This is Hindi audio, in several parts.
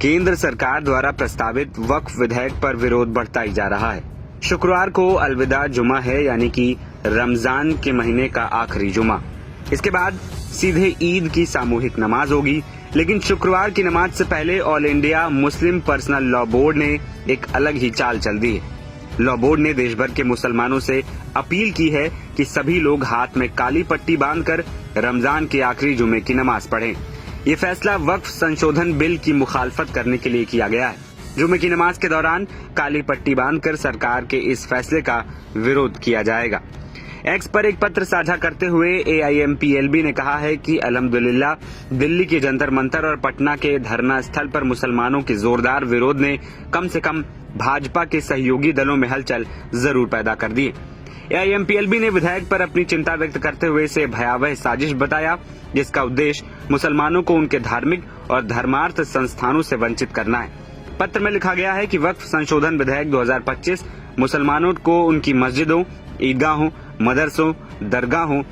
केंद्र सरकार द्वारा प्रस्तावित वक्फ विधेयक पर विरोध बढ़ता ही जा रहा है। शुक्रवार को अलविदा जुमा है, यानी कि रमजान के महीने का आखिरी जुमा। इसके बाद सीधे ईद की सामूहिक नमाज होगी, लेकिन शुक्रवार की नमाज से पहले all India Muslim personal law board ने एक अलग ही चाल चल दी है। लॉ बोर्ड ने देश भर के मुसलमानों से अपील की है कि सभी लोग हाथ में काली पट्टी बांधकर रमजान के आखिरी जुमे की नमाज पढ़ें। ये फैसला वक्फ संशोधन बिल की मुखालफत करने के लिए किया गया है। जुमे की नमाज के दौरान काली पट्टी बांधकर सरकार के इस फैसले का विरोध किया जाएगा। एक्स पर एक पत्र साझा करते हुए AIMPLB ने कहा है कि अल्हम्दुलिल्लाह दिल्ली के जंतर मंतर और पटना के धरना स्थल पर मुसलमानों के जोरदार विरोध ने कम से कम भाजपा के सहयोगी दलों में हलचल जरूर पैदा कर दी। AIMPLB ने विधेयक पर अपनी चिंता व्यक्त करते हुए इसे भयावह साजिश बताया, जिसका उद्देश्य मुसलमानों को उनके धार्मिक और धर्मार्थ संस्थानों से वंचित करना है। पत्र में लिखा गया है कि वक्फ संशोधन विधेयक 2025 मुसलमानों को उनकी मस्जिदों, ईदगाहों, मदरसों, दरगाहों,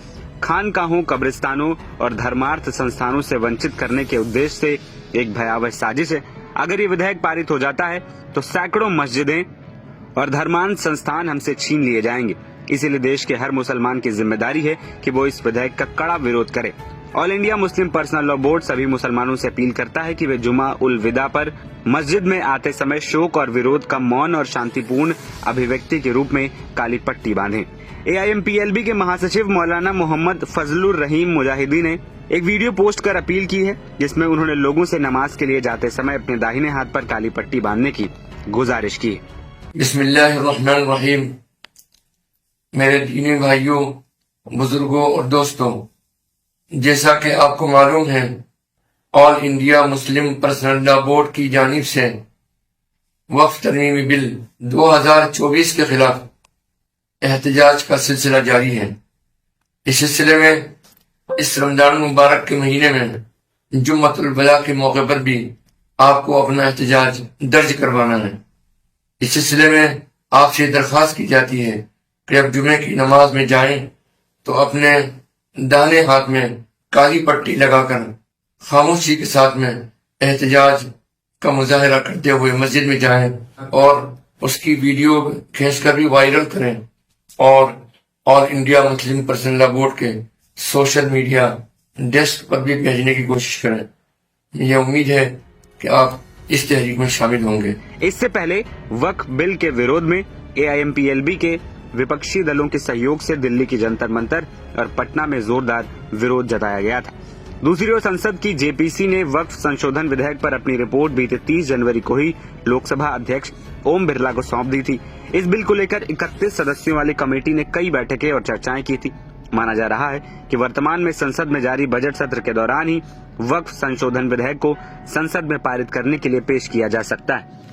खानकाहों, कब्रिस्तानों और धर्मार्थ संस्थानों से वंचित करने के उद्देश्य से एक भयावह साजिश है। अगर ये विधेयक पारित हो जाता है तो सैकड़ों मस्जिदें और धर्मांध संस्थान हमसे छीन लिए जाएंगे। इसीलिए देश के हर मुसलमान की जिम्मेदारी है कि वो इस विधेयक का कड़ा विरोध करे। All India Muslim personal law board सभी मुसलमानों से अपील करता है कि वे जुमा उल विदा पर मस्जिद में आते समय शोक और विरोध का मौन और शांतिपूर्ण अभिव्यक्ति के रूप में काली पट्टी बांधें। AIMPLB के महासचिव मौलाना मोहम्मद फजलुर रहीम मुजाहिदी ने एक वीडियो पोस्ट कर अपील की है, जिसमें उन्होंने लोगों से नमाज के लिए जाते समय अपने दाहिने हाथ पर काली पट्टी बांधने की गुजारिश की है। बिस्मिल्लाहिर्रहमानिर्रहीम। मेरे दीनी भाइयों, बुजुर्गों और दोस्तों, जैसा कि आपको मालूम है, all India Muslim personal law board की जानिब से वक्फ तरमीमी बिल 2024 के खिलाफ एहतजाज का सिलसिला जारी है। इस सिलसिले में इस रमजान मुबारक के महीने में जुम्मतुल विदा के मौके पर भी आपको अपना एहतजाज दर्ज करवाना है। इस सिलसिले में आपसे दरख्वास्त की जाती है कि अब जुमे की नमाज में जाएं तो अपने दाहिने हाथ में काली पट्टी लगाकर खामोशी के साथ में एहतजाज का मुजाहिरा करते हुए मस्जिद में जाएं और उसकी वीडियो खींचकर भी वायरल करें और all India Muslim personal law board के सोशल मीडिया डेस्क पर भी भेजने की कोशिश करें। यह उम्मीद है कि आप इस तहरीक में शामिल होंगे। इससे पहले वक्फ बिल के विरोध में AIMPLB के विपक्षी दलों के सहयोग से दिल्ली की जंतर मंतर और पटना में जोरदार विरोध जताया गया था। दूसरी ओर संसद की JPC ने वक्फ संशोधन विधेयक पर अपनी रिपोर्ट बीते 30 जनवरी को ही लोकसभा अध्यक्ष ओम बिरला को सौंप दी थी। इस बिल को लेकर 31 सदस्यों वाली कमेटी ने कई बैठकें और चर्चाएं की थी। माना जा रहा है कि वर्तमान में संसद में जारी बजट सत्र के दौरान ही वक्फ संशोधन विधेयक को संसद में पारित करने के लिए पेश किया जा सकता है।